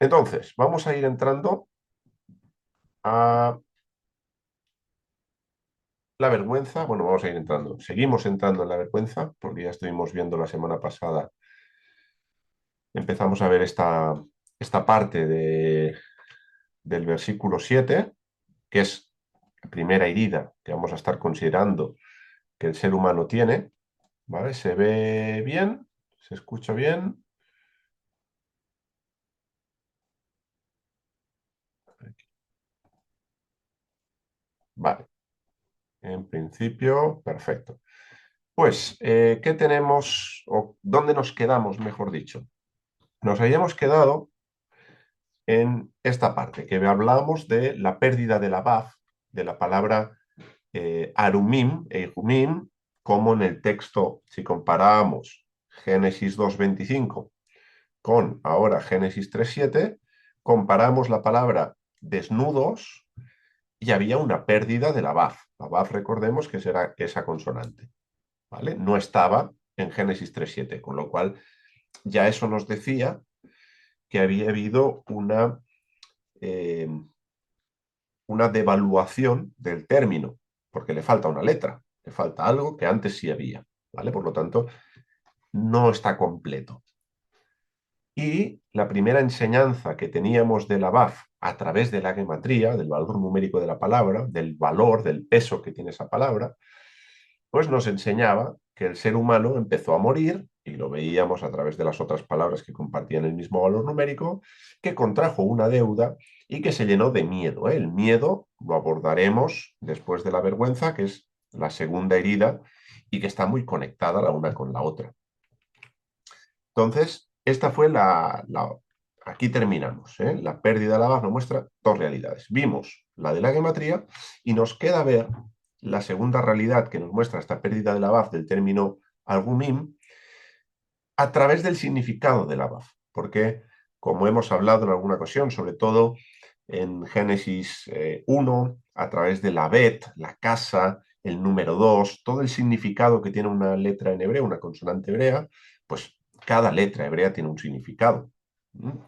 Entonces, vamos a ir entrando a la vergüenza. Bueno, vamos a ir entrando. Seguimos entrando en la vergüenza, porque ya estuvimos viendo la semana pasada. Empezamos a ver esta parte del versículo 7, que es la primera herida que vamos a estar considerando que el ser humano tiene. ¿Vale? ¿Se ve bien? ¿Se escucha bien? Vale, en principio, perfecto. Pues, ¿qué tenemos o dónde nos quedamos, mejor dicho? Nos habíamos quedado en esta parte, que hablamos de la pérdida de la Baf, de la palabra arumim e ihumim, como en el texto, si comparamos Génesis 2:25 con ahora Génesis 3:7, comparamos la palabra desnudos y había una pérdida de la Baf. La Baf, recordemos que será esa consonante, ¿vale? No estaba en Génesis 3:7, con lo cual ya eso nos decía que había habido una devaluación del término, porque le falta una letra, le falta algo que antes sí había, ¿vale? Por lo tanto, no está completo. Y la primera enseñanza que teníamos de la BAF a través de la gematría, del valor numérico de la palabra, del valor, del peso que tiene esa palabra, pues nos enseñaba que el ser humano empezó a morir, y lo veíamos a través de las otras palabras que compartían el mismo valor numérico, que contrajo una deuda y que se llenó de miedo, ¿eh? El miedo lo abordaremos después de la vergüenza, que es la segunda herida y que está muy conectada la una con la otra. Entonces, esta fue aquí terminamos, ¿eh? La pérdida de la base nos muestra dos realidades. Vimos la de la gematría y nos queda ver la segunda realidad que nos muestra esta pérdida de la BAF del término algumim a través del significado de la BAF. Porque, como hemos hablado en alguna ocasión, sobre todo en Génesis 1, a través de la Bet, la casa, el número 2, todo el significado que tiene una letra en hebreo, una consonante hebrea, pues cada letra hebrea tiene un significado.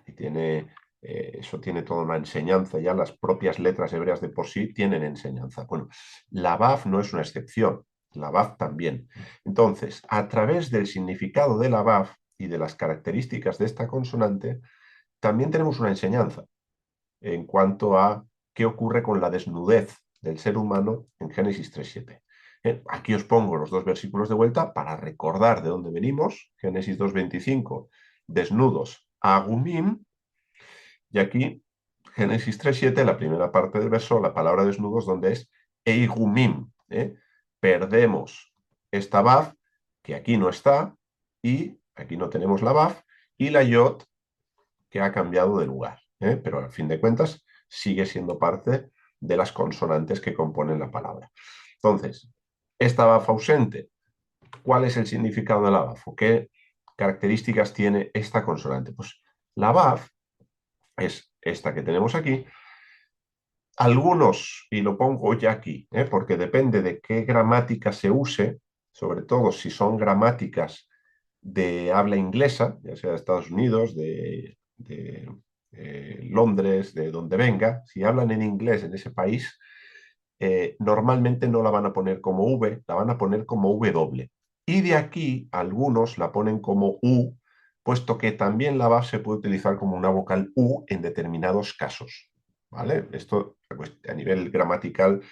Y eso tiene toda una enseñanza, ya las propias letras hebreas de por sí tienen enseñanza. Bueno, la BAF no es una excepción, la BAF también. Entonces, a través del significado de la BAF y de las características de esta consonante, también tenemos una enseñanza en cuanto a qué ocurre con la desnudez del ser humano en Génesis 3:7. Aquí os pongo los dos versículos de vuelta para recordar de dónde venimos. Génesis 2:25, desnudos, agumim, y aquí Génesis 3:7, la primera parte del verso, la palabra desnudos, donde es eigumim. Perdemos esta baf, que aquí no está, y aquí no tenemos la baf, y la yod, que ha cambiado de lugar. Pero al fin de cuentas sigue siendo parte de las consonantes que componen la palabra. Entonces, esta baf ausente, ¿cuál es el significado de la baf? ¿O qué características tiene esta consonante? Pues la baf es esta que tenemos aquí. Algunos, y lo pongo ya aquí, porque depende de qué gramática se use, sobre todo si son gramáticas de habla inglesa, ya sea de Estados Unidos, de Londres, de donde venga, si hablan en inglés en ese país, normalmente no la van a poner como V, la van a poner como W. Y de aquí algunos la ponen como U, puesto que también la base se puede utilizar como una vocal U en determinados casos. ¿Vale? Esto pues, a nivel gramatical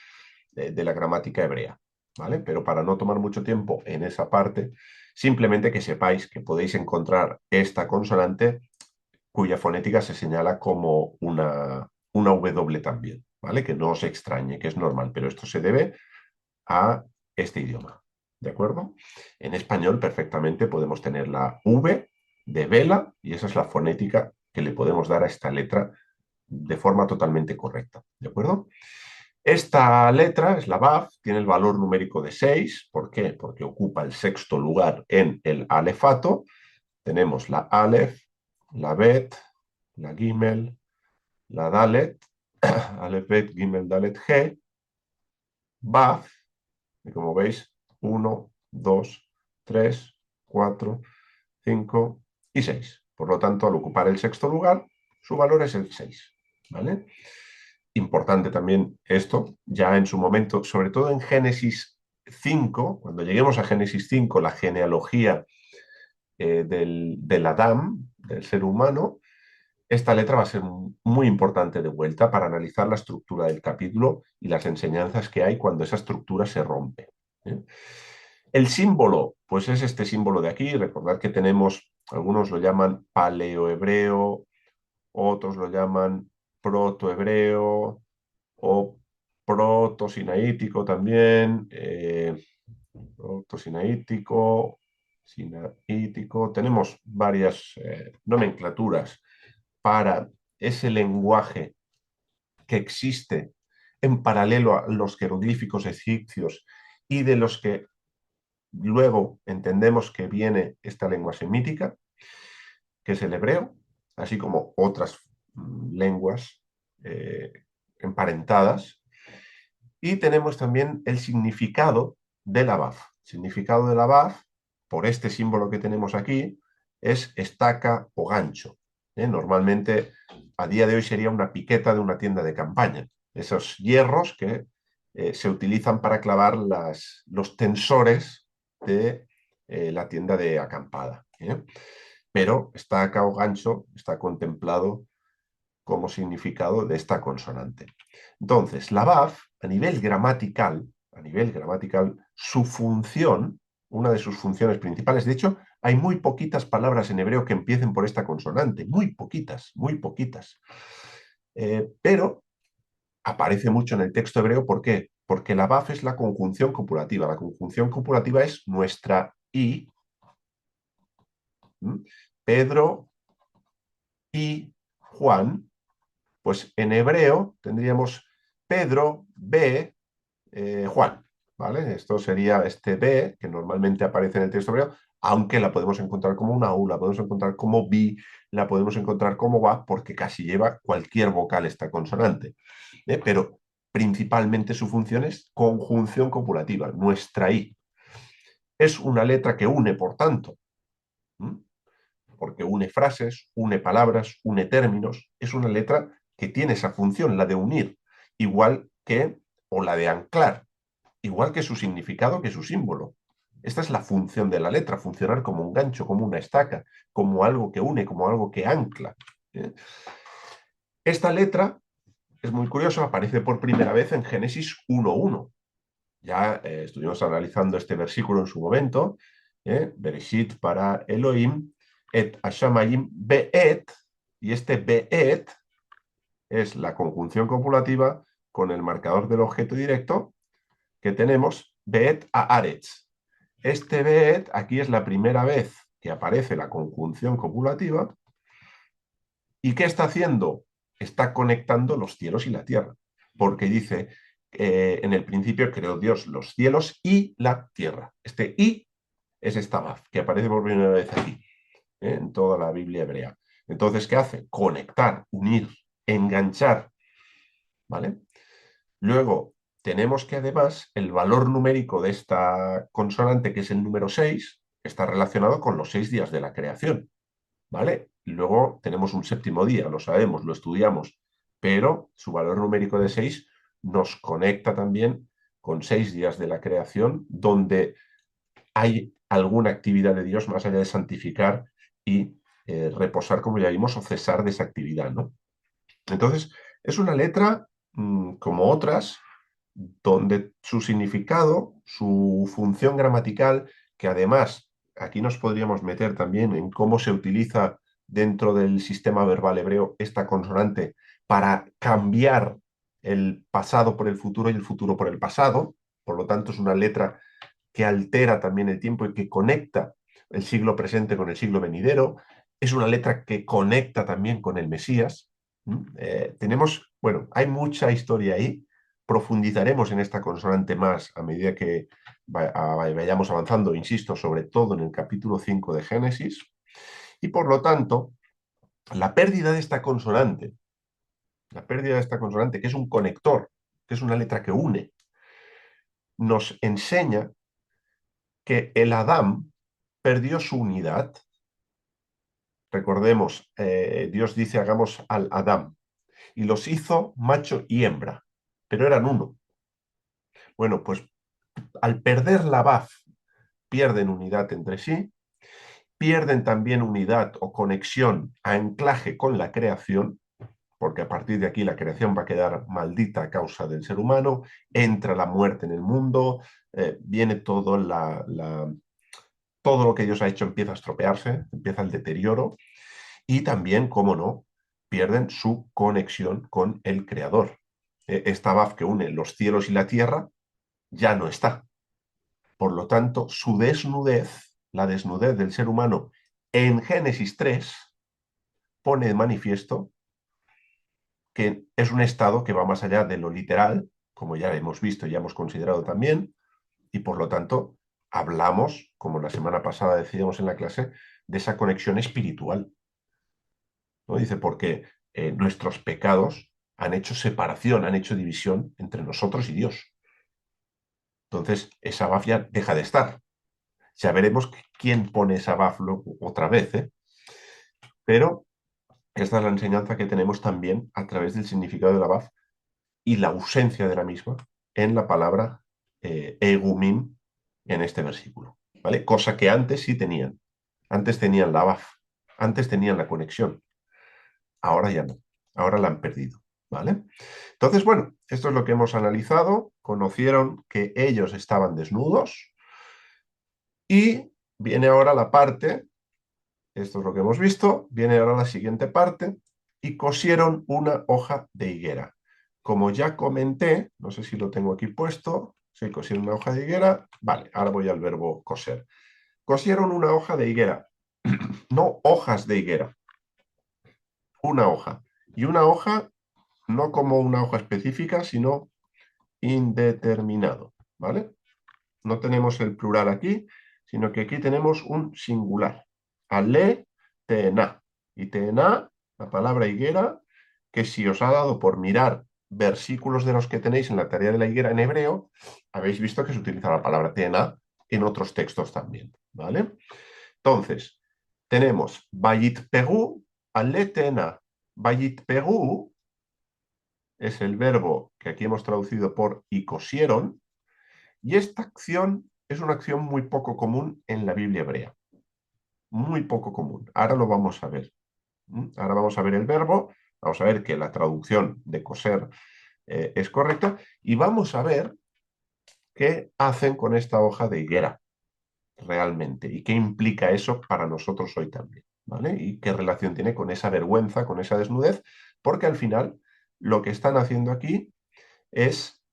de la gramática hebrea. ¿Vale? Pero para no tomar mucho tiempo en esa parte, simplemente que sepáis que podéis encontrar esta consonante cuya fonética se señala como una W también, ¿vale? Que no os extrañe, que es normal, pero esto se debe a este idioma, ¿de acuerdo? En español perfectamente podemos tener la V de vela y esa es la fonética que le podemos dar a esta letra de forma totalmente correcta, ¿de acuerdo? Esta letra es la BAF, tiene el valor numérico de 6. ¿Por qué? Porque ocupa el sexto lugar en el alefato. Tenemos la Aleph, la Bet, la Gimel, la Dalet, Aleph, Bet, Gimel, Dalet, G, Baf, y como veis, 1, 2, 3, 4, 5 y 6. Por lo tanto, al ocupar el sexto lugar, Su valor es el 6, ¿vale? Importante también esto, ya en su momento, sobre todo en Génesis 5, cuando lleguemos a Génesis 5, la genealogía del Adán, del ser humano, esta letra va a ser muy importante de vuelta para analizar la estructura del capítulo y las enseñanzas que hay cuando esa estructura se rompe. ¿Eh? El símbolo, pues es este símbolo de aquí. Recordad que tenemos, algunos lo llaman paleohebreo, otros lo llaman protohebreo o proto-sinaítico también, proto-sinaítico, sinaítico. Tenemos varias nomenclaturas para ese lenguaje que existe en paralelo a los jeroglíficos egipcios y de los que luego entendemos que viene esta lengua semítica, que es el hebreo, así como otras lenguas emparentadas. Y tenemos también el significado de la Baf. El significado de la Baf, por este símbolo que tenemos aquí, es estaca o gancho. Normalmente, a día de hoy sería una piqueta de una tienda de campaña. Esos hierros que se utilizan para clavar los tensores de la tienda de acampada. Pero estaca o gancho está contemplado como significado de esta consonante. Entonces, la BAF, a nivel gramatical, su función, una de sus funciones principales, de hecho, hay muy poquitas palabras en hebreo que empiecen por esta consonante, muy poquitas, muy poquitas. Pero aparece mucho en el texto hebreo, ¿por qué? Porque la BAF es la conjunción copulativa. La conjunción copulativa es nuestra I, Pedro y Juan. Pues en hebreo tendríamos Pedro, B, Juan, ¿vale? Esto sería este B, que normalmente aparece en el texto hebreo, aunque la podemos encontrar como una U, la podemos encontrar como B, la podemos encontrar como BA, porque casi lleva cualquier vocal esta consonante. Pero principalmente su función es conjunción copulativa, nuestra I. Es una letra que une, por tanto, porque une frases, une palabras, une términos. Es una letra que tiene esa función, la de unir, igual que, o la de anclar, igual que su significado, que su símbolo. Esta es la función de la letra, funcionar como un gancho, como una estaca, como algo que une, como algo que ancla. Esta letra, es muy curioso, aparece por primera vez en Génesis 1.1. Ya estuvimos analizando este versículo en su momento. Bereshit para Elohim, et Hashamayim be'et, y este be'et es la conjunción copulativa con el marcador del objeto directo que tenemos, be'et haaretz. Este be'et, aquí es la primera vez que aparece la conjunción copulativa. ¿Y qué está haciendo? Está conectando los cielos y la tierra, porque dice, en el principio creó Dios los cielos y la tierra. Este y es esta Baf, que aparece por primera vez aquí, en toda la Biblia hebrea. Entonces, ¿qué hace? Conectar, unir, enganchar, ¿vale? Luego, tenemos que además el valor numérico de esta consonante, que es el número 6, está relacionado con los 6 días de la creación, ¿vale? Luego tenemos un séptimo día, lo sabemos, lo estudiamos, pero su valor numérico de 6 nos conecta también con 6 días de la creación, donde hay alguna actividad de Dios más allá de santificar y reposar, como ya vimos, o cesar de esa actividad, ¿no? Entonces, es una letra como otras, donde su significado, su función gramatical, que además aquí nos podríamos meter también en cómo se utiliza dentro del sistema verbal hebreo esta consonante para cambiar el pasado por el futuro y el futuro por el pasado. Por lo tanto, es una letra que altera también el tiempo y que conecta el siglo presente con el siglo venidero. Es una letra que conecta también con el Mesías. Tenemos, bueno, hay mucha historia ahí. Profundizaremos en esta consonante más a medida que vayamos avanzando, insisto, sobre todo en el capítulo 5 de Génesis. Y por lo tanto, la pérdida de esta consonante, que es un conector, que es una letra que une, nos enseña que el Adán perdió su unidad Recordemos, Dios dice hagamos al Adán y los hizo macho y hembra, pero eran uno. Bueno, pues al perder la Baf pierden unidad entre sí, pierden también unidad o conexión, anclaje con la creación, porque a partir de aquí la creación va a quedar maldita a causa del ser humano, entra la muerte en el mundo, viene todo lo que Dios ha hecho empieza a estropearse, empieza el deterioro, y también, cómo no, pierden su conexión con el Creador. Esta Baf que une los cielos y la tierra ya no está. Por lo tanto, su desnudez, la desnudez del ser humano en Génesis 3, pone de manifiesto que es un estado que va más allá de lo literal, como ya hemos visto y ya hemos considerado también, y por lo tanto hablamos, como la semana pasada decíamos en la clase, de esa conexión espiritual. ¿No? Dice, porque nuestros pecados han hecho separación, han hecho división entre nosotros y Dios. Entonces, esa baf ya deja de estar. Ya veremos quién pone esa baf otra vez, ¿eh? Pero esta es la enseñanza que tenemos también a través del significado de la baf y la ausencia de la misma en la palabra egumim en este versículo, ¿vale? Cosa que antes sí tenían. Antes tenían la baf, antes tenían la conexión, ahora ya no, ahora la han perdido, ¿vale? Entonces, bueno, esto es lo que hemos analizado. Conocieron que ellos estaban desnudos y viene ahora la parte, esto es lo que hemos visto, viene ahora la siguiente parte, y cosieron una hoja de higuera. Como ya comenté, no sé si lo tengo aquí puesto, sí, cosieron una hoja de higuera, vale, ahora voy al verbo coser. Cosieron una hoja de higuera, no hojas de higuera, una hoja. Y una hoja no como una hoja específica, sino indeterminado, ¿vale? No tenemos el plural aquí, sino que aquí tenemos un singular. Ale, teena. Y teena, la palabra higuera, que si os ha dado por mirar versículos de los que tenéis en la tarea de la higuera en hebreo, habéis visto que se utiliza la palabra teena en otros textos también, ¿vale? Entonces, tenemos Bayit Pegu, Ale teena. Bayit Pegu es el verbo que aquí hemos traducido por y cosieron, y esta acción es una acción muy poco común en la Biblia hebrea. Muy poco común. Ahora lo vamos a ver. Ahora vamos a ver el verbo, vamos a ver que la traducción de coser es correcta, y vamos a ver qué hacen con esta hoja de higuera realmente y qué implica eso para nosotros hoy también, ¿vale? Y qué relación tiene con esa vergüenza, con esa desnudez, porque al final lo que están haciendo aquí es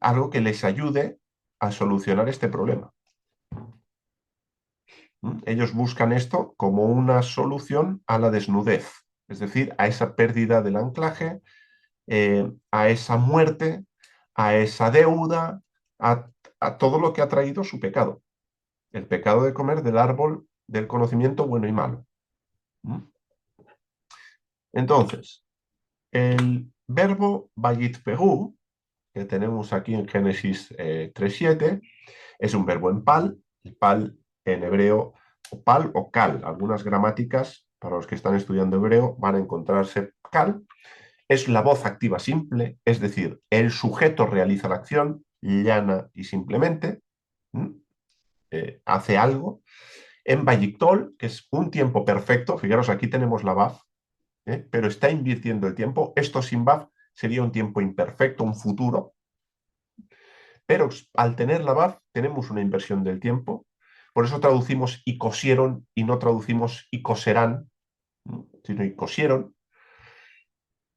algo que les ayude a solucionar este problema. Ellos buscan esto como una solución a la desnudez, es decir, a esa pérdida del anclaje, a esa muerte, a esa deuda, a todo lo que ha traído su pecado, el pecado de comer del árbol del conocimiento bueno y malo. Entonces, el verbo vayitpegu, que tenemos aquí en Génesis 3:7, es un verbo en pal. El pal en hebreo, o pal o cal. Algunas gramáticas, para los que están estudiando hebreo, van a encontrarse cal. Es la voz activa simple, es decir, el sujeto realiza la acción llana y simplemente, hace algo. En Vayictol, que es un tiempo perfecto, fijaros, aquí tenemos la Baf, pero está invirtiendo el tiempo. Esto sin Baf sería un tiempo imperfecto, un futuro, pero al tener la Baf tenemos una inversión del tiempo. Por eso traducimos y cosieron y no traducimos y coserán, sino y cosieron.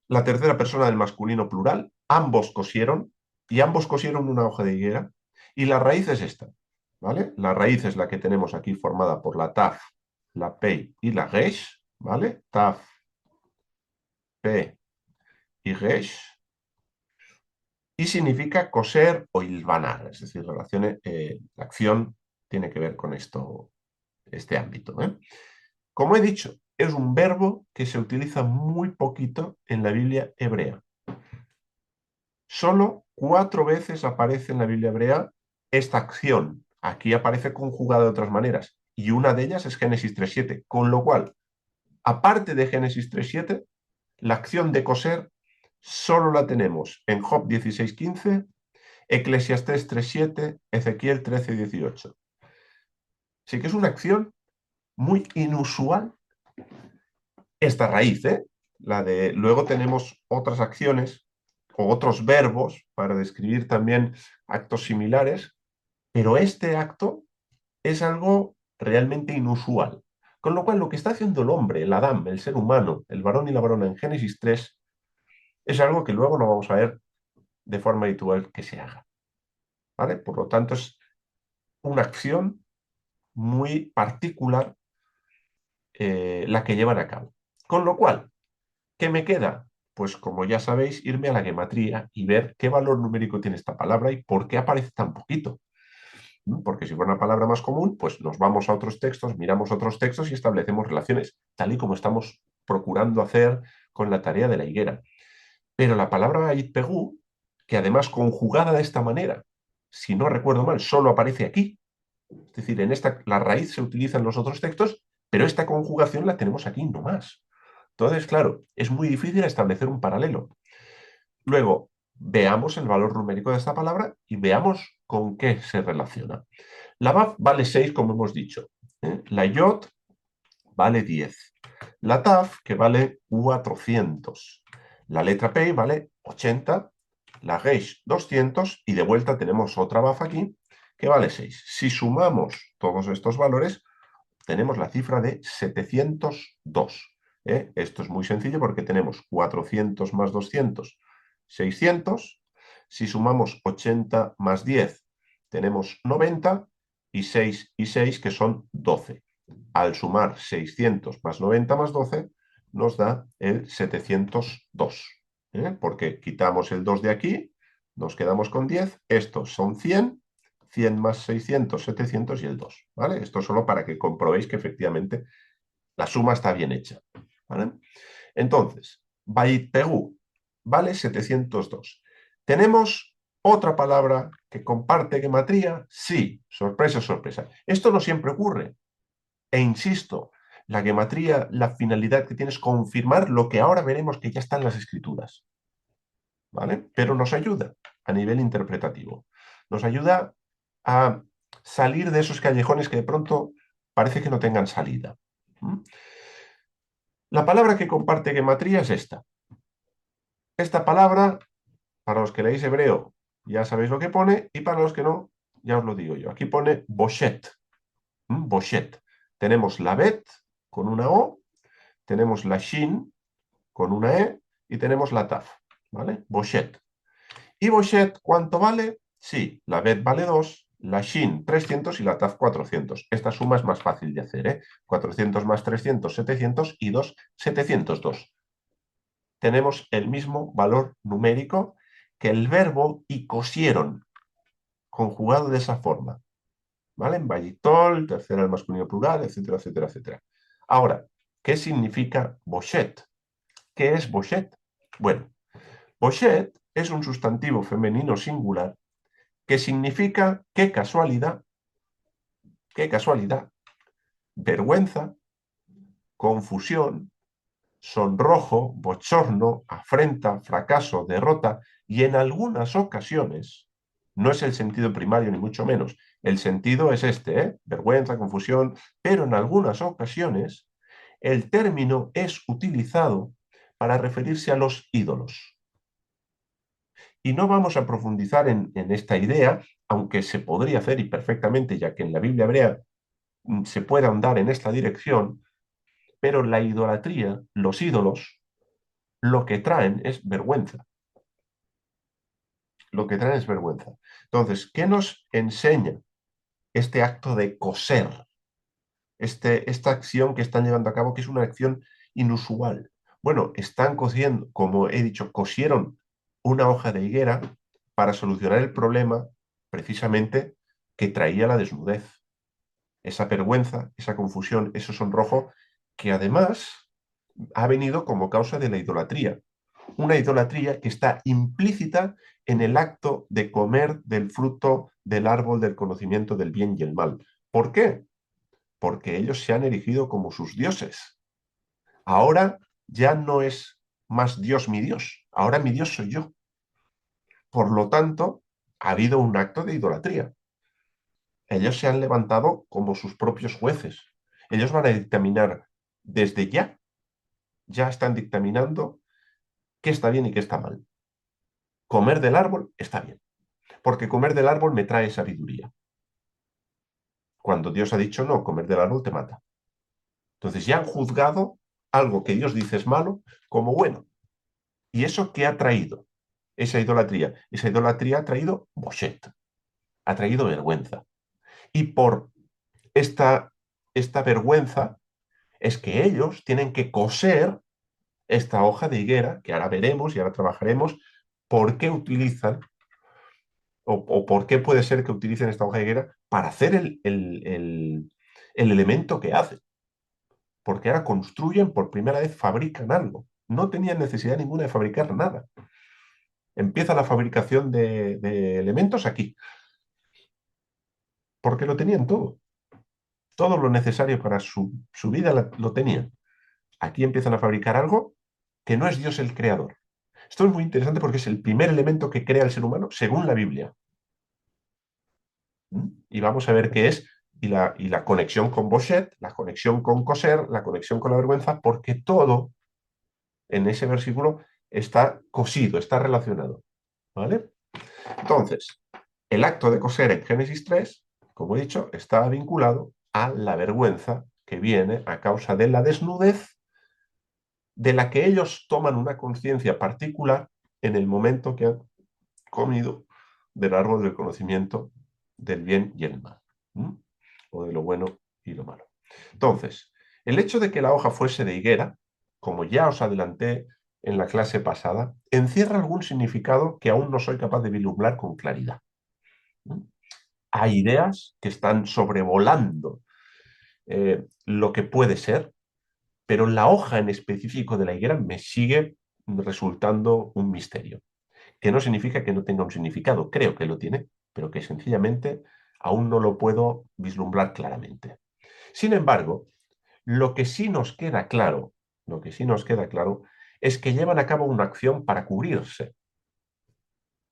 La tercera persona del masculino plural, ambos cosieron, y ambos cosieron una hoja de higuera, y la raíz es esta, ¿vale? La raíz es la que tenemos aquí formada por la taf, la pei y la resh, ¿vale? Taf, pe y resh, y significa coser o hilvanar, es decir, la acción tiene que ver con esto, este ámbito, ¿eh? Como he dicho, es un verbo que se utiliza muy poquito en la Biblia hebrea. Solo 4 veces aparece en la Biblia hebrea esta acción. Aquí aparece conjugada de otras maneras, y una de ellas es Génesis 3:7, con lo cual Aparte de Génesis 3:7, la acción de coser solo la tenemos en Job 16:15, Eclesiastés 3:7, Ezequiel 13:18. Sí que es una acción muy inusual esta raíz, ¿eh? Luego tenemos otras acciones o otros verbos para describir también actos similares, pero este acto es algo realmente inusual. Con lo cual, lo que está haciendo el hombre, el Adán, el ser humano, el varón y la varona en Génesis 3, es algo que luego no vamos a ver de forma habitual que se haga. ¿Vale? Por lo tanto, es una acción muy particular la que llevan a cabo. Con lo cual, ¿qué me queda? Pues como ya sabéis, irme a la gematría y ver qué valor numérico tiene esta palabra y por qué aparece tan poquito. Porque si fuera una palabra más común, pues nos vamos a otros textos, miramos otros textos y establecemos relaciones, tal y como estamos procurando hacer con la tarea de la higuera. Pero la palabra Pegú, que además conjugada de esta manera, si no recuerdo mal, solo aparece aquí. Es decir, la raíz se utiliza en los otros textos, pero esta conjugación la tenemos aquí no más. Entonces, claro, es muy difícil establecer un paralelo. Luego, veamos el valor numérico de esta palabra y veamos con qué se relaciona. La Vav vale 6, como hemos dicho. La Yod vale 10. La Taf, que vale 400. La letra P vale 80. La Reish 200. Y de vuelta tenemos otra Vav aquí, que vale 6. Si sumamos todos estos valores, tenemos la cifra de 702. Esto es muy sencillo porque tenemos 400 más 200, 600. Si sumamos 80 más 10, tenemos 90 y 6 y 6, que son 12. Al sumar 600 más 90 más 12, nos da el 702. Porque quitamos el 2 de aquí, nos quedamos con 10. Estos son 100. 100 más 600, 700 y el 2. ¿Vale? Esto solo para que comprobéis que efectivamente la suma está bien hecha. ¿Vale? Entonces, Bait Pegú vale 702. ¿Tenemos otra palabra que comparte gematría? Sí, sorpresa, sorpresa. Esto no siempre ocurre. E insisto, la gematría, la finalidad que tiene es confirmar lo que ahora veremos que ya está en las escrituras. ¿Vale? Pero nos ayuda a nivel interpretativo. Nos ayuda a salir de esos callejones que de pronto parece que no tengan salida. La palabra que comparte gematría es esta. Esta palabra, para los que leéis hebreo, ya sabéis lo que pone, y para los que no, ya os lo digo yo. Aquí pone Boshet. Boshet. Tenemos la Bet con una O, tenemos la Shin con una E y tenemos la Taf. ¿Vale? Boshet. ¿Y Boshet cuánto vale? Sí, la Bet vale 2, la Shin 300 y la Taf 400. Esta suma es más fácil de hacer, 400 más 300, 700 y 2, 702. Tenemos el mismo valor numérico que el verbo y cosieron, conjugado de esa forma. ¿Vale? En Vallitol, tercera al masculino plural, etcétera, etcétera, etcétera. Ahora, ¿qué significa Boshet? ¿Qué es Boshet? Bueno, Boshet es un sustantivo femenino singular que significa qué casualidad, vergüenza, confusión, sonrojo, bochorno, afrenta, fracaso, derrota, y en algunas ocasiones, no es el sentido primario ni mucho menos, el sentido es este, vergüenza, confusión, pero en algunas ocasiones el término es utilizado para referirse a los ídolos. Y no vamos a profundizar en esta idea, aunque se podría hacer y perfectamente, ya que en la Biblia hebrea se puede ahondar en esta dirección, pero la idolatría, los ídolos, lo que traen es vergüenza. Lo que traen es vergüenza. Entonces, ¿qué nos enseña este acto de coser? Esta acción que están llevando a cabo, que es una acción inusual. Bueno, están cosiendo, como he dicho, cosieron una hoja de higuera para solucionar el problema precisamente que traía la desnudez. Esa vergüenza, esa confusión, ese sonrojo, que además ha venido como causa de la idolatría. Una idolatría que está implícita en el acto de comer del fruto del árbol del conocimiento del bien y el mal. ¿Por qué? Porque ellos se han erigido como sus dioses. Ahora ya no es más Dios mi Dios, ahora mi Dios soy yo. Por lo tanto, ha habido un acto de idolatría. Ellos se han levantado como sus propios jueces. Ellos van a dictaminar desde ya están dictaminando qué está bien y qué está mal. Comer del árbol está bien, porque comer del árbol me trae sabiduría. Cuando Dios ha dicho no, comer del árbol te mata. Entonces ya han juzgado algo que Dios dice es malo como bueno. ¿Y eso qué ha traído? Esa idolatría. Esa idolatría ha traído boshet, ha traído vergüenza. Y por esta vergüenza es que ellos tienen que coser esta hoja de higuera, que ahora veremos y ahora trabajaremos por qué utilizan o por qué puede ser que utilicen esta hoja de higuera para hacer el elemento que hacen. Porque ahora construyen, por primera vez fabrican algo. No tenían necesidad ninguna de fabricar nada. Empieza la fabricación de elementos aquí, porque lo tenían todo. Todo lo necesario para su vida lo tenían. Aquí empiezan a fabricar algo que no es Dios el creador. Esto es muy interesante porque es el primer elemento que crea el ser humano según la Biblia. Y vamos a ver qué es, y la conexión con Boshet, la conexión con coser, la conexión con la vergüenza, porque todo en ese versículo está cosido, está relacionado. ¿Vale? Entonces, el acto de coser en Génesis 3, como he dicho, está vinculado a la vergüenza que viene a causa de la desnudez de la que ellos toman una conciencia particular en el momento que han comido del árbol del conocimiento del bien y el mal, ¿m? O de lo bueno y lo malo. Entonces, el hecho de que la hoja fuese de higuera, como ya os adelanté en la clase pasada, encierra algún significado que aún no soy capaz de vislumbrar con claridad. Hay ideas que están sobrevolando lo que puede ser, pero la hoja en específico de la higuera me sigue resultando un misterio, que no significa que no tenga un significado, creo que lo tiene, pero que sencillamente aún no lo puedo vislumbrar claramente. Sin embargo, lo que sí nos queda claro, lo que sí nos queda claro es que llevan a cabo una acción para cubrirse,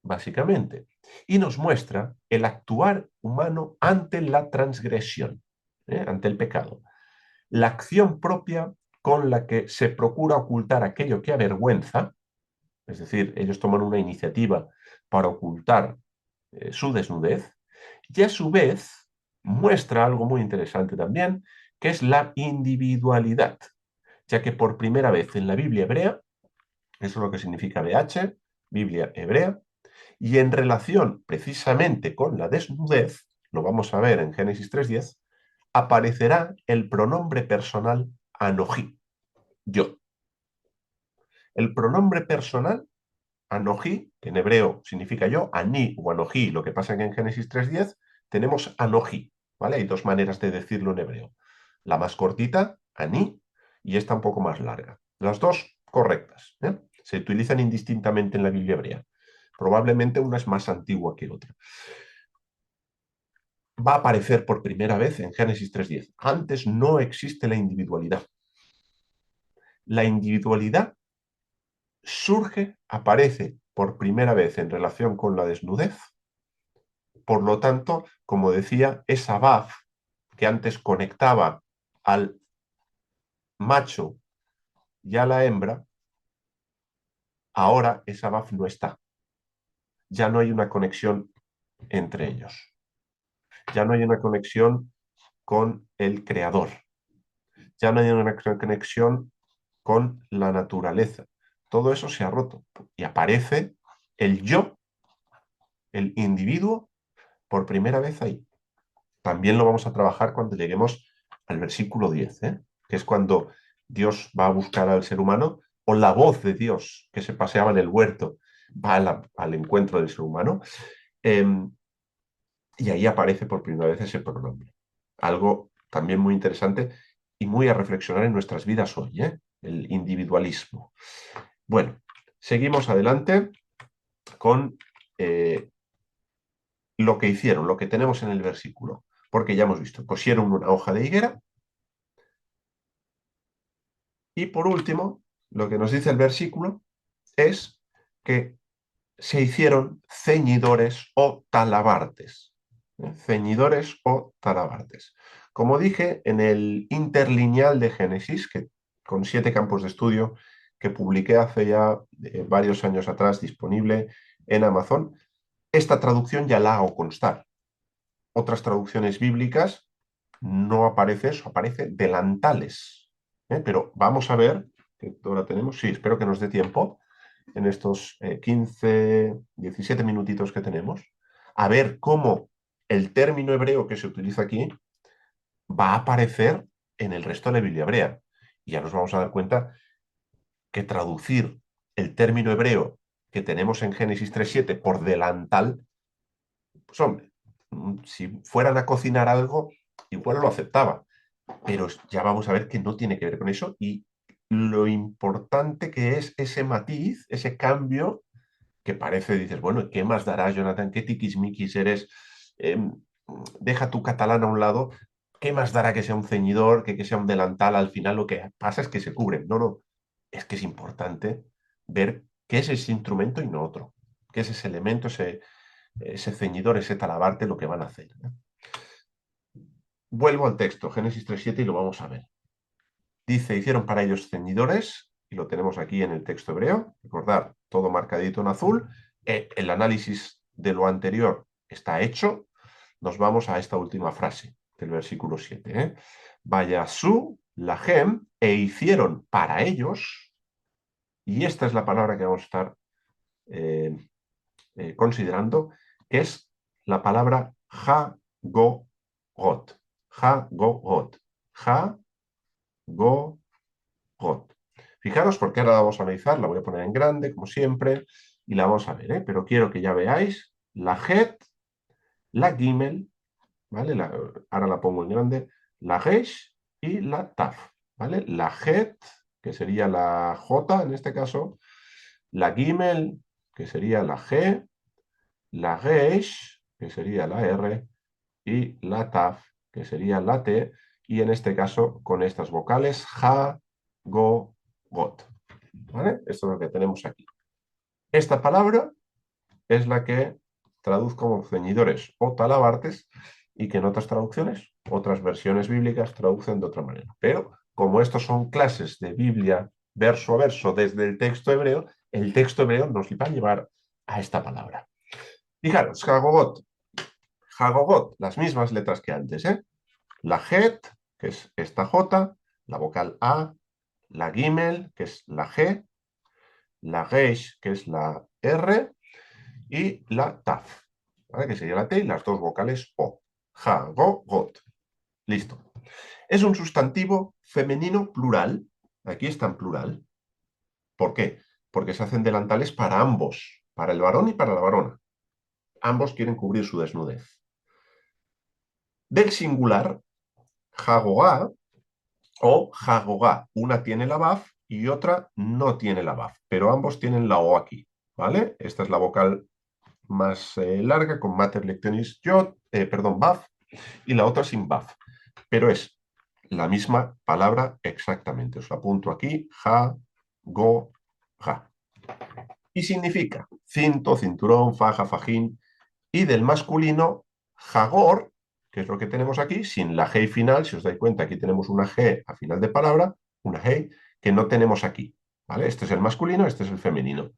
básicamente, y nos muestra el actuar humano ante la transgresión, ante el pecado. La acción propia con la que se procura ocultar aquello que avergüenza, es decir, ellos toman una iniciativa para ocultar su desnudez, y a su vez muestra algo muy interesante también, que es la individualidad, ya que por primera vez en la Biblia hebrea, eso es lo que significa BH, Biblia hebrea, y en relación precisamente con la desnudez, lo vamos a ver en Génesis 3:10, aparecerá el pronombre personal anojí, yo. El pronombre personal anojí, que en hebreo significa yo, aní o anojí, lo que pasa que en Génesis 3:10 tenemos anojí, ¿vale? Hay dos maneras de decirlo en hebreo. La más cortita, aní, y esta un poco más larga. Las dos correctas, ¿eh? Se utilizan indistintamente en la Biblia hebrea. Probablemente una es más antigua que otra. Va a aparecer por primera vez en Génesis 3:10. Antes no existe la individualidad. La individualidad surge, aparece por primera vez en relación con la desnudez. Por lo tanto, como decía, esa Baf que antes conectaba al macho y a la hembra, ahora esa Baf no está. Ya no hay una conexión entre ellos. Ya no hay una conexión con el creador. Ya no hay una conexión con la naturaleza. Todo eso se ha roto y aparece el yo, el individuo, por primera vez ahí. También lo vamos a trabajar cuando lleguemos al versículo 10, que es cuando Dios va a buscar al ser humano, o la voz de Dios que se paseaba en el huerto va al encuentro del ser humano, eh, y ahí aparece por primera vez ese pronombre. Algo también muy interesante y muy a reflexionar en nuestras vidas hoy, el individualismo. Bueno, seguimos adelante con lo que hicieron, lo que tenemos en el versículo, porque ya hemos visto, cosieron una hoja de higuera Y por último, lo que nos dice el versículo es que se hicieron ceñidores o talabartes. Ceñidores o talabartes. Como dije en el interlineal de Génesis, que con 7 campos de estudio que publiqué hace ya varios años atrás, disponible en Amazon, esta traducción ya la hago constar. Otras traducciones bíblicas no aparece eso, aparece delantales. Pero vamos a ver, que ahora tenemos, sí, espero que nos dé tiempo en estos 15, 17 minutitos que tenemos, a ver cómo el término hebreo que se utiliza aquí va a aparecer en el resto de la Biblia hebrea. Y ya nos vamos a dar cuenta que traducir el término hebreo que tenemos en Génesis 3:7 por delantal, pues hombre, si fueran a cocinar algo, igual lo aceptaba, pero ya vamos a ver que no tiene que ver con eso y lo importante que es ese matiz, ese cambio que parece, dices, bueno, ¿qué más dará, Jonathan? ¿Qué tiquismiquis eres? Eh, Deja tu catalán a un lado. ¿Qué más dará que sea un ceñidor, que sea un delantal? Al final lo que pasa es que se cubren. No, no. Es que es importante ver qué es ese instrumento y no otro. Qué es ese elemento, ese ceñidor, ese talabarte, lo que van a hacer. Vuelvo al texto, Génesis 3:7, y lo vamos a ver. Dice, hicieron para ellos ceñidores, y lo tenemos aquí en el texto hebreo. Recordad, todo marcadito en azul. El análisis de lo anterior está hecho. Nos vamos a esta última frase del versículo 7. Vaya su, lahem, e hicieron para ellos, y esta es la palabra que vamos a estar eh, considerando, que es la palabra ha-go-got. Ha-go-got. Ha-go-got. Fijaros, porque ahora la vamos a analizar, la voy a poner en grande, como siempre, y la vamos a ver, ¿eh? Pero quiero que ya veáis la het, la gimel, ¿vale? Ahora la pongo en grande, la resh y la taf, ¿vale? La het, que sería la j en este caso, la gimel, que sería la g, la resh, que sería la r, y la taf, que sería la t, y en este caso con estas vocales, ja, go, got. ¿Vale? Esto es lo que tenemos aquí. Esta palabra es la que traduzco como ceñidores o talabartes y que en otras traducciones, otras versiones bíblicas traducen de otra manera. Pero como estos son clases de Biblia verso a verso desde el texto hebreo nos va a llevar a esta palabra. Fijaros, Jagogot. Jagogot, las mismas letras que antes, ¿eh? La het, que es esta J, la vocal A, la Gimel, que es la G, la Reish, que es la R, y la Taf, ¿vale? Que sería la T y las dos vocales O. Ja, go, got. Listo. Es un sustantivo femenino plural. Aquí está en plural. ¿Por qué? Porque se hacen delantales para ambos, para el varón y para la varona. Ambos quieren cubrir su desnudez. Del singular, jagogá o jagogá. Una tiene la baf y otra no tiene la baf, pero ambos tienen la O aquí, ¿vale? Esta es la vocal más larga con mater lectionis yod, perdón, baf, y la otra sin baf, pero es la misma palabra exactamente. Os la apunto aquí, ja, go, ja. Y significa cinto, cinturón, faja, fajín, y del masculino, jagor, que es lo que tenemos aquí, sin la G final. Si os dais cuenta, aquí tenemos una G a final de palabra, una G que no tenemos aquí, ¿vale? Este es el masculino, este es el femenino.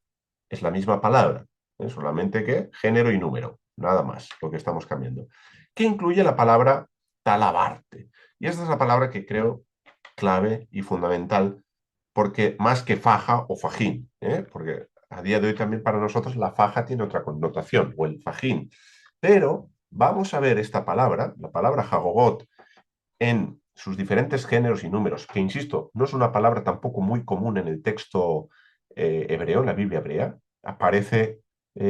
Es la misma palabra, solamente que género y número, nada más, lo que estamos cambiando. Que incluye la palabra talabarte. Y esta es la palabra que creo clave y fundamental, porque más que faja o fajín, porque a día de hoy también para nosotros la faja tiene otra connotación, o el fajín. Pero vamos a ver esta palabra, la palabra jagogot, en sus diferentes géneros y números, que insisto, no es una palabra tampoco muy común en el texto hebreo, en la Biblia hebrea. Aparece,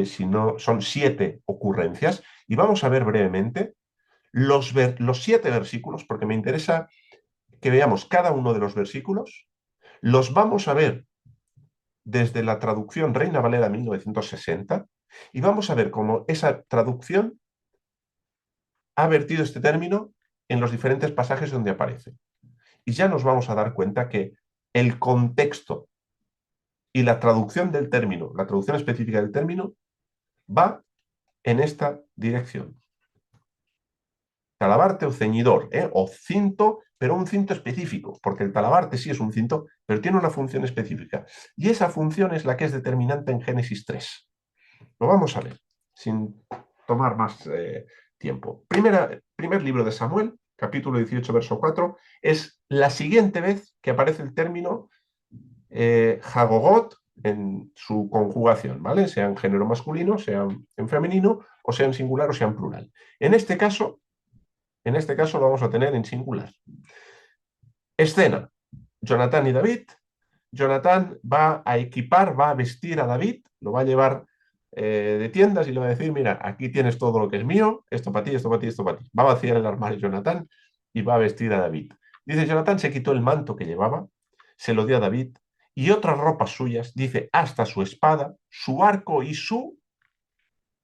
si no, son 7 ocurrencias, y vamos a ver brevemente los 7 versículos, porque me interesa que veamos cada uno de los versículos. Los vamos a ver desde la traducción Reina Valera 1960 y vamos a ver cómo esa traducción ha vertido este término en los diferentes pasajes donde aparece. Y ya nos vamos a dar cuenta que el contexto y la traducción del término, la traducción específica del término, va en esta dirección. Talabarte o ceñidor, o cinto, pero un cinto específico, porque el talabarte sí es un cinto, pero tiene una función específica. Y esa función es la que es determinante en Génesis 3. Lo vamos a ver, sin tomar más tiempo. Primer libro de Samuel, capítulo 18, verso 4, es la siguiente vez que aparece el término Jagogot en su conjugación, ¿vale? Sea en género masculino, sea en femenino, o sea en singular o sea en plural. En este caso lo vamos a tener en singular. Escena: Jonatán y David. Jonatán va a equipar, va a vestir a David, lo va a llevar de tiendas y le va a decir, mira, aquí tienes todo lo que es mío, esto para ti, esto para ti, esto para ti. Va a vaciar el armario Jonatán y va a vestir a David. Dice, Jonatán se quitó el manto que llevaba, se lo dio a David y otras ropas suyas, dice, hasta su espada, su arco y su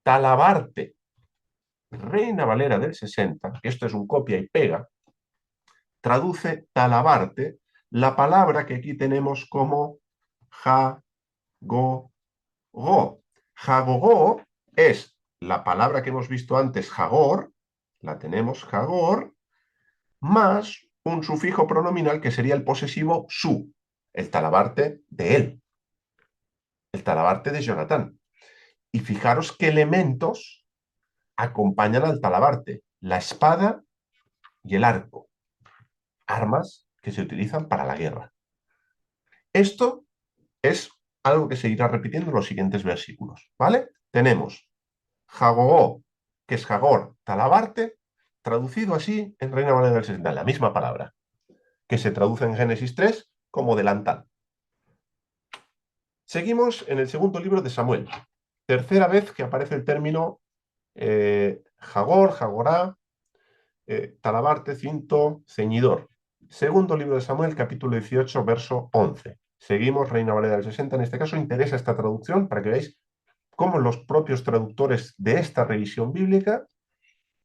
talabarte. Reina Valera del 60, que esto es un copia y pega, traduce talabarte, la palabra que aquí tenemos como ja-go-go. Jagogó es la palabra que hemos visto antes, jagor, la tenemos jagor, más un sufijo pronominal que sería el posesivo su, el talabarte de él, el talabarte de Jonatán. Y fijaros qué elementos acompañan al talabarte: la espada y el arco, armas que se utilizan para la guerra. Esto es algo que se irá repitiendo en los siguientes versículos, ¿vale? Tenemos Jagogó, que es Jagor, talabarte, traducido así en Reina Valera del 60, la misma palabra, que se traduce en Génesis 3 como delantal. Seguimos en el segundo libro de Samuel, tercera vez que aparece el término Jagor, Jagorá, talabarte, cinto, ceñidor. Segundo libro de Samuel, capítulo 18, verso 11. Seguimos, Reina Valera del 60. En este caso interesa esta traducción para que veáis cómo los propios traductores de esta revisión bíblica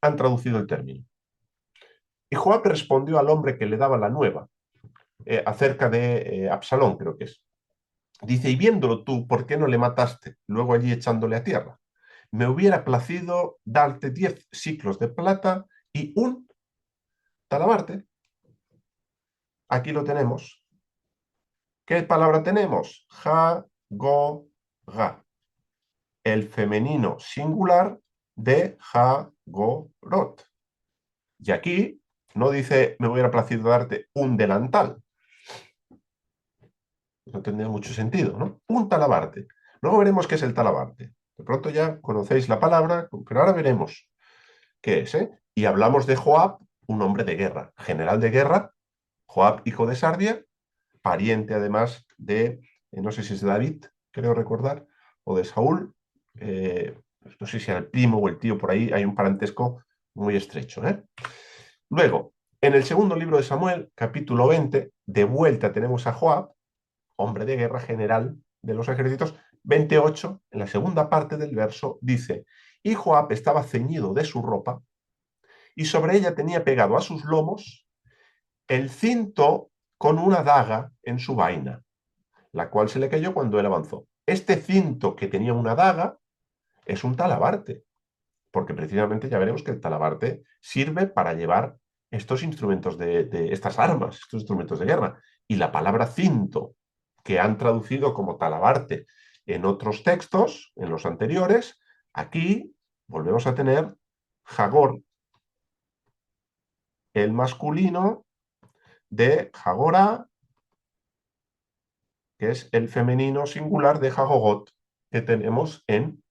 han traducido el término. Y Joab respondió al hombre que le daba la nueva acerca de Absalón, creo que es. Dice, y viéndolo tú, ¿por qué no le mataste? Luego allí echándole a tierra. Me hubiera placido darte 10 siclos de plata y un talabarte. Aquí lo tenemos. ¿Qué palabra tenemos? Ja-go-ga. El femenino singular de ja-go-rot. Y aquí no dice, me hubiera placido darte un delantal. No tendría mucho sentido, ¿no? Un talabarte. Luego veremos qué es el talabarte. De pronto ya conocéis la palabra, pero ahora veremos qué es, ¿eh? Y hablamos de Joab, un hombre de guerra, general de guerra, Joab, hijo de Sardia, pariente además de, no sé si es de David, creo recordar, o de Saúl, no sé si era el primo o el tío, por ahí hay un parentesco muy estrecho, ¿eh? Luego, en el segundo libro de Samuel, capítulo 20, de vuelta tenemos a Joab, hombre de guerra, general de los ejércitos. 28, en la segunda parte del verso, dice, y Joab estaba ceñido de su ropa y sobre ella tenía pegado a sus lomos el cinto con una daga en su vaina, la cual se le cayó cuando él avanzó. Este cinto que tenía una daga es un talabarte, porque precisamente ya veremos que el talabarte sirve para llevar estos instrumentos de estas armas, estos instrumentos de guerra. Y la palabra cinto, que han traducido como talabarte en otros textos, en los anteriores, aquí volvemos a tener jagor, el masculino de jagora, que es el femenino singular de jagogot, que tenemos en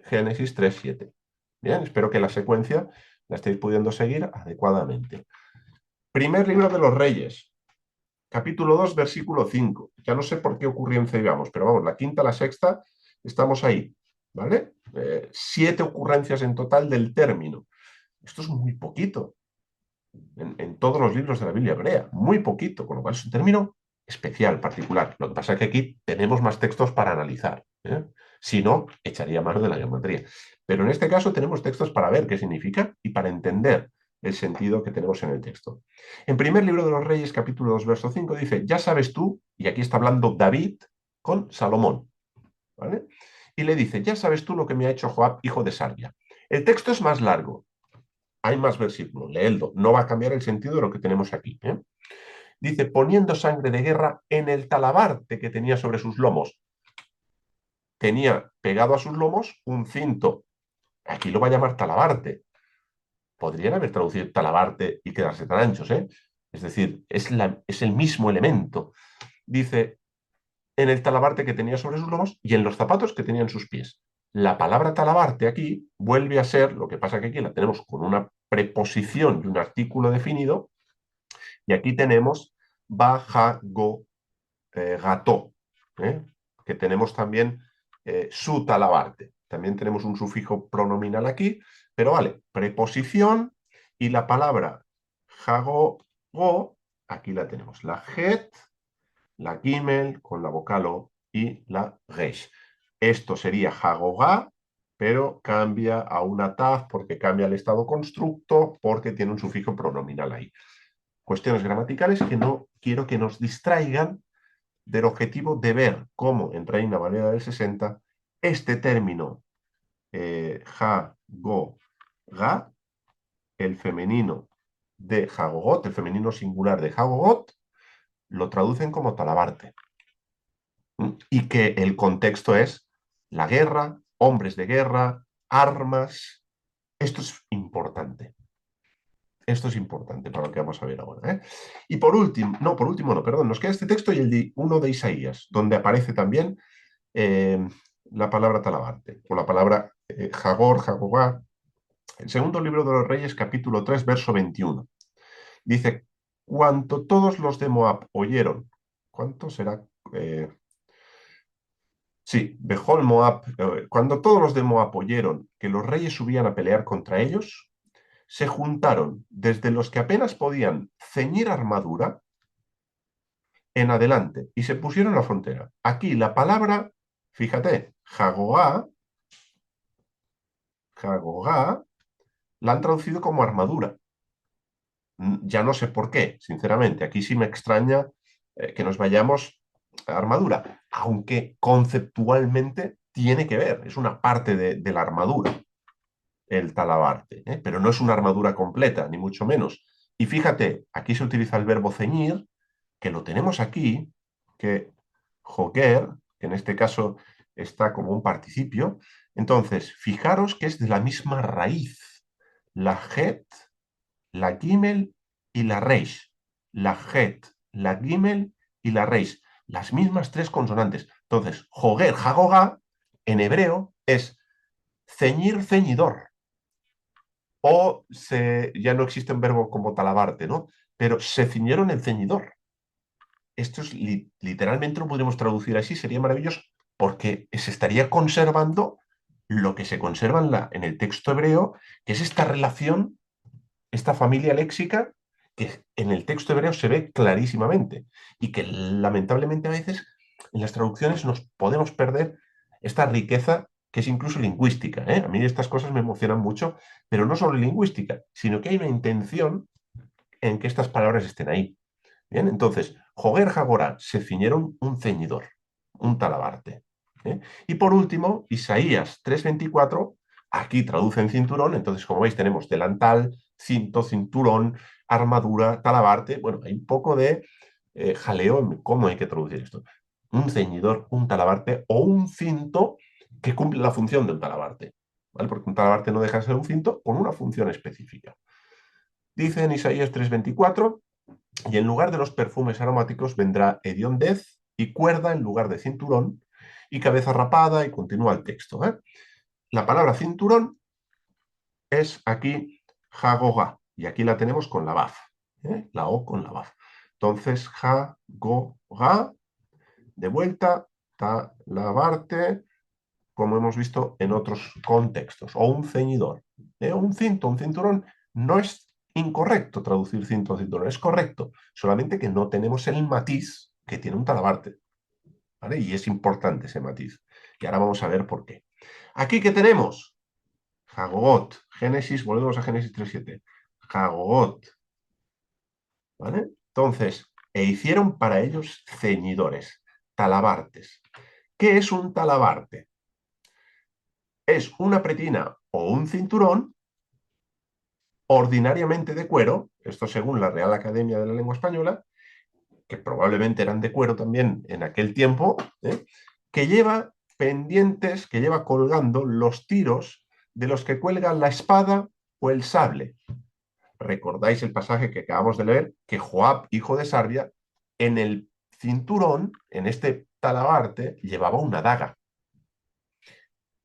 Génesis 3:7. Bien, espero que la secuencia la estéis pudiendo seguir adecuadamente. Primer libro de los Reyes, capítulo 2, versículo 5. Ya no sé por qué ocurrencia íbamos, pero vamos, la quinta, la sexta, estamos ahí, ¿vale? 7 ocurrencias en total del término. Esto es muy poquito en todos los libros de la Biblia hebrea, muy poquito, con lo cual es un término especial, particular. Lo que pasa es que aquí tenemos más textos para analizar, ¿eh? Si no, echaría mano de la geometría. Pero en este caso tenemos textos para ver qué significa y para entender el sentido que tenemos en el texto. En primer libro de los Reyes, capítulo 2, verso 5, dice, ya sabes tú, y aquí está hablando David con Salomón, ¿vale? Y le dice, ya sabes tú lo que me ha hecho Joab, hijo de Sarvia. El texto es más largo, hay más versículos, léelo, no va a cambiar el sentido de lo que tenemos aquí, ¿eh? Dice, poniendo sangre de guerra en el talabarte que tenía sobre sus lomos. Tenía pegado a sus lomos un cinto. Aquí lo va a llamar talabarte. Podrían haber traducido talabarte y quedarse tan anchos, ¿eh? Es decir, es el mismo elemento. Dice, en el talabarte que tenía sobre sus lomos y en los zapatos que tenía en sus pies. La palabra talabarte aquí vuelve a ser, lo que pasa que aquí la tenemos con una preposición y un artículo definido, y aquí tenemos baja, go, gato, ¿eh? Que tenemos también su talabarte. También tenemos un sufijo pronominal aquí, pero vale, preposición y la palabra jago, go, aquí la tenemos, la het, la gimel con la vocal o y la resh. Esto sería jagogá, pero cambia a una taf porque cambia el estado constructo, porque tiene un sufijo pronominal ahí. Cuestiones gramaticales que no quiero que nos distraigan del objetivo de ver cómo en Reina Valera del 60 este término ja, go, ga, el femenino de jagogot, el femenino singular de jagogot, lo traducen como talabarte. Y que el contexto es la guerra, hombres de guerra, armas. Esto es importante. Esto es importante para lo que vamos a ver ahora, ¿eh? Y por último no, perdón, nos queda este texto y el de uno de Isaías, donde aparece también eh, la palabra talabarte, o la palabra jagor, jagogá. El segundo libro de los Reyes, capítulo 3, verso 21. Dice, cuanto todos los de Moab oyeron, ¿cuánto será? Sí, Bejol Moab, cuando todos los de Moab oyeron que los reyes subían a pelear contra ellos, se juntaron desde los que apenas podían ceñir armadura en adelante y se pusieron a la frontera. Aquí la palabra, fíjate, Jagogá, Jagogá, la han traducido como armadura. Ya no sé por qué, sinceramente. Aquí sí me extraña que nos vayamos a armadura, aunque conceptualmente tiene que ver, es una parte de la armadura, el talabarte, ¿eh? Pero no es una armadura completa, ni mucho menos. Y fíjate, aquí se utiliza el verbo ceñir, que lo tenemos aquí, que joker, que en este caso está como un participio. Entonces, fijaros que es de la misma raíz. La het, la gimel y la reish. La het, la gimel y la reish. Las mismas tres consonantes. Entonces, joger, jagoga, en hebreo es ceñir, ceñidor. O ya no existe un verbo como talabarte, ¿no? Pero se ciñeron el ceñidor. Esto es literalmente lo podríamos traducir así, sería maravilloso, porque se estaría conservando lo que se conserva en el texto hebreo, que es esta relación, esta familia léxica, que en el texto hebreo se ve clarísimamente y que lamentablemente a veces en las traducciones nos podemos perder esta riqueza que es incluso lingüística, ¿eh? A mí estas cosas me emocionan mucho, pero no solo lingüística, sino que hay una intención en que estas palabras estén ahí. Bien, entonces, Joger Jagorá se ciñeron un ceñidor, un talabarte. ¿Eh? Y por último, Isaías 3:24, aquí traducen cinturón, entonces como veis tenemos delantal, cinto, cinturón, armadura, talabarte. Bueno, hay un poco de jaleo en cómo hay que traducir esto. Un ceñidor, un talabarte o un cinto que cumple la función del talabarte. ¿Vale? Porque un talabarte no deja de ser un cinto con una función específica. Dice en Isaías 3:24, y en lugar de los perfumes aromáticos vendrá hediondez y cuerda en lugar de cinturón y cabeza rapada, y continúa el texto, ¿eh? La palabra cinturón es aquí jagoga y aquí la tenemos con la baf, ¿eh? La o con la baf. Entonces, jagoga, de vuelta, talabarte, como hemos visto en otros contextos, o un ceñidor, ¿eh? Un cinto, un cinturón, no es incorrecto traducir cinto o cinturón, es correcto, solamente que no tenemos el matiz que tiene un talabarte, ¿vale? Y es importante ese matiz. Y ahora vamos a ver por qué. Aquí que tenemos Jagogot, Génesis, volvemos a Génesis 3:7. Jagot, ¿vale? Entonces, e hicieron para ellos ceñidores, talabartes. ¿Qué es un talabarte? Es una pretina o un cinturón ordinariamente de cuero, esto según la Real Academia de la Lengua Española, que probablemente eran de cuero también en aquel tiempo, que lleva pendientes, que lleva colgando los tiros de los que cuelgan la espada o el sable. Recordáis el pasaje que acabamos de leer, que Joab, hijo de Sarvia, en el cinturón, en este talabarte, llevaba una daga.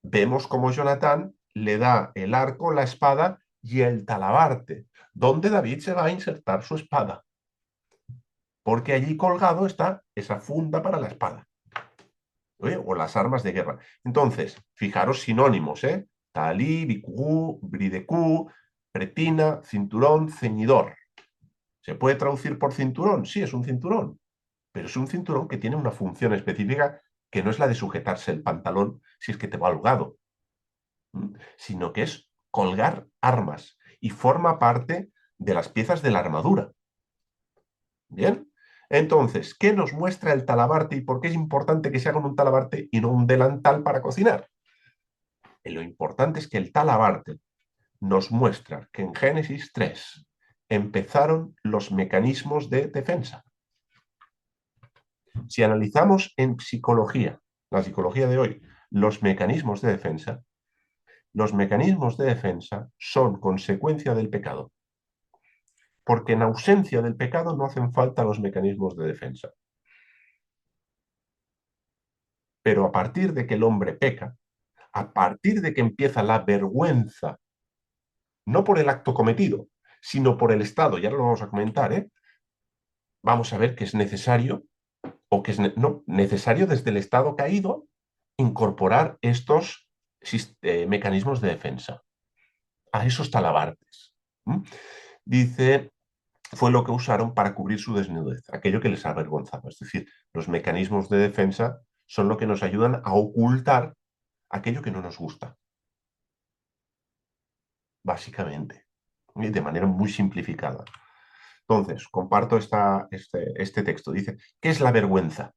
Vemos cómo Jonatán le da el arco, la espada y el talabarte, donde David se va a insertar su espada, porque allí colgado está esa funda para la espada, o las armas de guerra. Entonces, fijaros sinónimos, talí, bicú, bridecú, pretina, cinturón, ceñidor. ¿Se puede traducir por cinturón? Sí, es un cinturón, pero es un cinturón que tiene una función específica que no es la de sujetarse el pantalón si es que te va holgado, sino que es colgar armas y forma parte de las piezas de la armadura. ¿Bien? Entonces, ¿qué nos muestra el talabarte y por qué es importante que se haga un talabarte y no un delantal para cocinar? Lo importante es que el talabarte nos muestra que en Génesis 3 empezaron los mecanismos de defensa. Si analizamos en psicología, la psicología de hoy, los mecanismos de defensa son consecuencia del pecado, porque en ausencia del pecado no hacen falta los mecanismos de defensa. Pero a partir de que el hombre peca, a partir de que empieza la vergüenza, no por el acto cometido, sino por el estado, ya lo vamos a comentar, vamos a ver que es necesario, o que es necesario desde el estado caído, incorporar estos mecanismos de defensa, a esos talabartes. Dice, fue lo que usaron para cubrir su desnudez, aquello que les avergonzaba. Es decir, los mecanismos de defensa son lo que nos ayudan a ocultar aquello que no nos gusta, básicamente, y de manera muy simplificada. Entonces, comparto este texto. Dice, ¿qué es la vergüenza?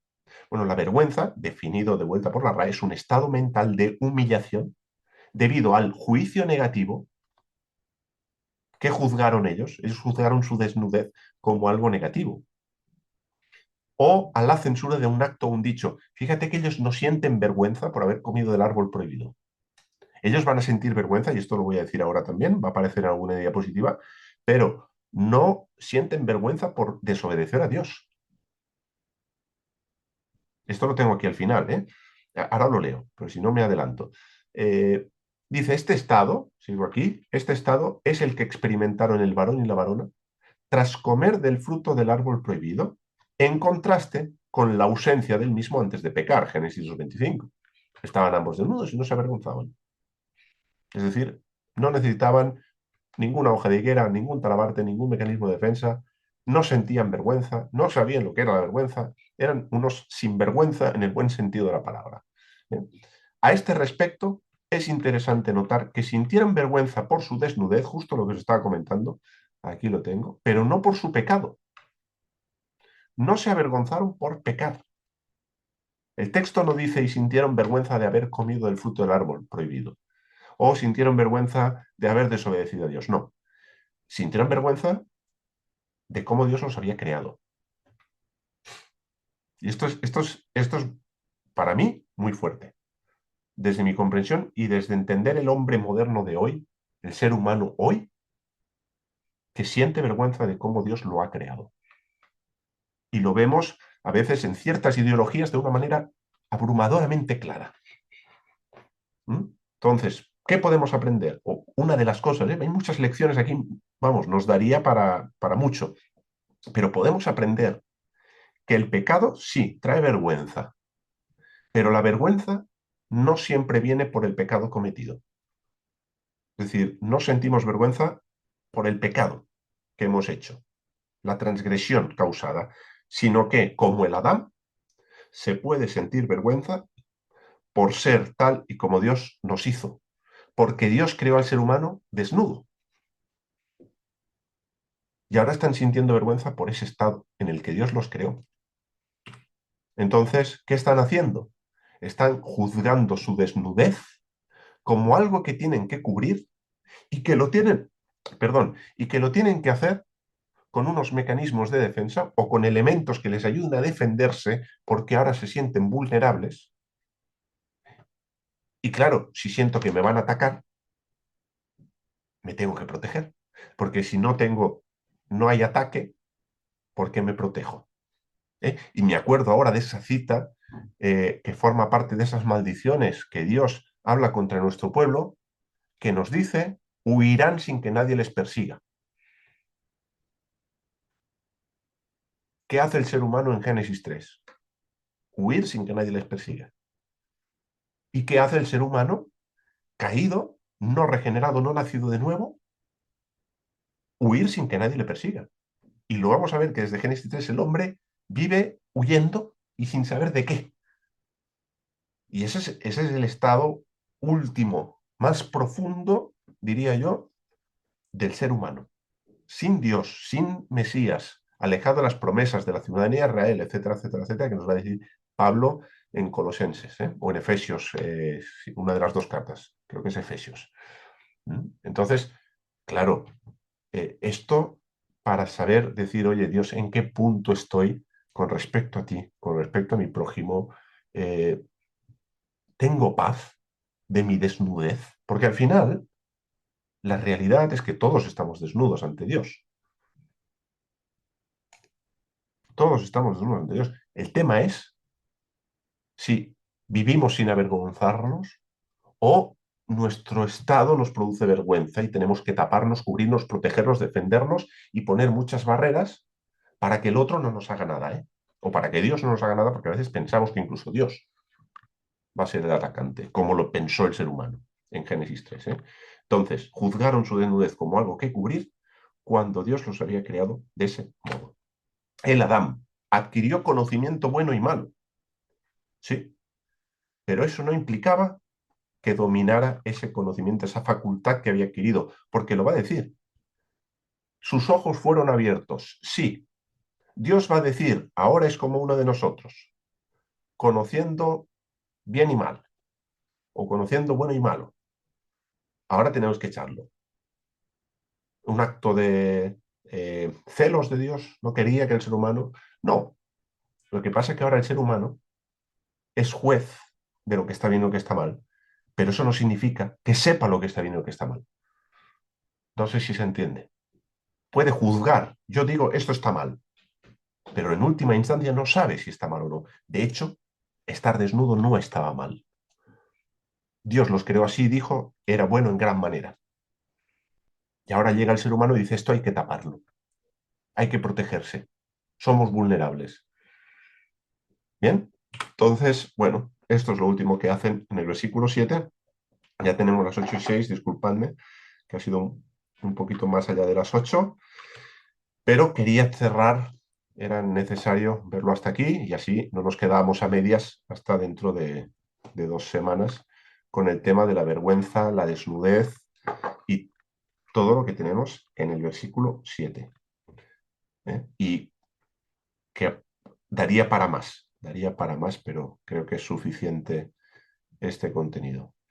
Bueno, la vergüenza, definido de vuelta por la RAE, es un estado mental de humillación debido al juicio negativo que juzgaron ellos. Ellos juzgaron su desnudez como algo negativo. O a la censura de un acto o un dicho. Fíjate que ellos no sienten vergüenza por haber comido del árbol prohibido. Ellos van a sentir vergüenza, y esto lo voy a decir ahora también, va a aparecer en alguna diapositiva, pero no sienten vergüenza por desobedecer a Dios. Esto lo tengo aquí al final, ¿eh? Ahora lo leo, pero si no me adelanto. Dice, este estado, sigo aquí, este estado es el que experimentaron el varón y la varona tras comer del fruto del árbol prohibido, en contraste con la ausencia del mismo antes de pecar, Génesis 2:25. Estaban ambos desnudos y no se avergonzaban. Es decir, no necesitaban ninguna hoja de higuera, ningún talabarte, ningún mecanismo de defensa, no sentían vergüenza, no sabían lo que era la vergüenza, eran unos sinvergüenza en el buen sentido de la palabra. A este respecto, es interesante notar que sintieran vergüenza por su desnudez, justo lo que os estaba comentando, aquí lo tengo, pero no por su pecado. No se avergonzaron por pecar. El texto no dice y sintieron vergüenza de haber comido el fruto del árbol prohibido, o sintieron vergüenza de haber desobedecido a Dios. No, sintieron vergüenza de cómo Dios los había creado. Y esto es para mí muy fuerte, desde mi comprensión y desde entender el hombre moderno de hoy, el ser humano hoy, que siente vergüenza de cómo Dios lo ha creado. Y lo vemos a veces en ciertas ideologías de una manera abrumadoramente clara. Entonces, ¿qué podemos aprender? O una de las cosas, hay muchas lecciones aquí, vamos, nos daría para mucho, pero podemos aprender que el pecado sí trae vergüenza, pero la vergüenza no siempre viene por el pecado cometido. Es decir, no sentimos vergüenza por el pecado que hemos hecho, la transgresión causada, sino que, como el Adán, se puede sentir vergüenza por ser tal y como Dios nos hizo, porque Dios creó al ser humano desnudo. y ahora están sintiendo vergüenza por ese estado en el que Dios los creó. Entonces, ¿qué están haciendo? Están juzgando su desnudez como algo que tienen que cubrir y que lo tienen, perdón, y que lo tienen que hacer con unos mecanismos de defensa o con elementos que les ayuden a defenderse porque ahora se sienten vulnerables. Y claro, si siento que me van a atacar, me tengo que proteger, porque si no hay ataque, ¿por qué me protejo? Y me acuerdo ahora de esa cita que forma parte de esas maldiciones que Dios habla contra nuestro pueblo, que nos dice, huirán sin que nadie les persiga. ¿Qué hace el ser humano en Génesis 3? Huir sin que nadie les persiga. ¿Y qué hace el ser humano caído, no regenerado, no nacido de nuevo? Huir sin que nadie le persiga. Y lo vamos a ver que desde Génesis 3 el hombre vive huyendo y sin saber de qué. Y ese es el estado último, más profundo, diría yo, del ser humano. Sin Dios, sin Mesías, alejado de las promesas de la ciudadanía de Israel, etcétera, etcétera, etcétera, que nos va a decir Pablo en Colosenses, o en Efesios, una de las dos cartas, creo que es Efesios. Entonces, claro, esto para saber decir, oye, Dios, ¿en qué punto estoy con respecto a ti, con respecto a mi prójimo? Eh, ¿Tengo paz de mi desnudez? Porque al final, la realidad es que todos estamos desnudos ante Dios. Todos estamos desnudos ante Dios. El tema es si vivimos sin avergonzarnos o nuestro estado nos produce vergüenza y tenemos que taparnos, cubrirnos, protegernos, defendernos y poner muchas barreras para que el otro no nos haga nada, ¿eh? O para que Dios no nos haga nada, porque a veces pensamos que incluso Dios va a ser el atacante, como lo pensó el ser humano en Génesis 3, ¿eh? Entonces, juzgaron su desnudez como algo que cubrir cuando Dios los había creado de ese modo. El Adán adquirió conocimiento bueno y malo, sí, pero eso no implicaba que dominara ese conocimiento, esa facultad que había adquirido, porque lo va a decir. Sus ojos fueron abiertos, sí. Dios va a decir, ahora es como uno de nosotros, conociendo bien y mal, o conociendo bueno y malo. Ahora tenemos que echarlo. Un acto de celos de Dios, no quería que el ser humano... No, lo que pasa es que ahora el ser humano es juez de lo que está bien y lo que está mal, pero eso no significa que sepa lo que está bien y lo que está mal. No sé si se entiende. Puede juzgar. Yo digo, esto está mal, pero en última instancia no sabe si está mal o no. De hecho, estar desnudo no estaba mal. Dios los creó así y dijo, era bueno en gran manera. Y ahora llega el ser humano y dice, esto hay que taparlo, hay que protegerse, somos vulnerables. Bien, entonces, bueno, esto es lo último que hacen en el versículo 7. Ya tenemos las 8 y 6, disculpadme, que ha sido un poquito más allá de las 8, pero quería cerrar, era necesario verlo hasta aquí y así no nos quedábamos a medias hasta dentro de 2 semanas con el tema de la vergüenza, la desnudez y todo lo que tenemos en el versículo 7. Y que daría para más, pero creo que es suficiente este contenido.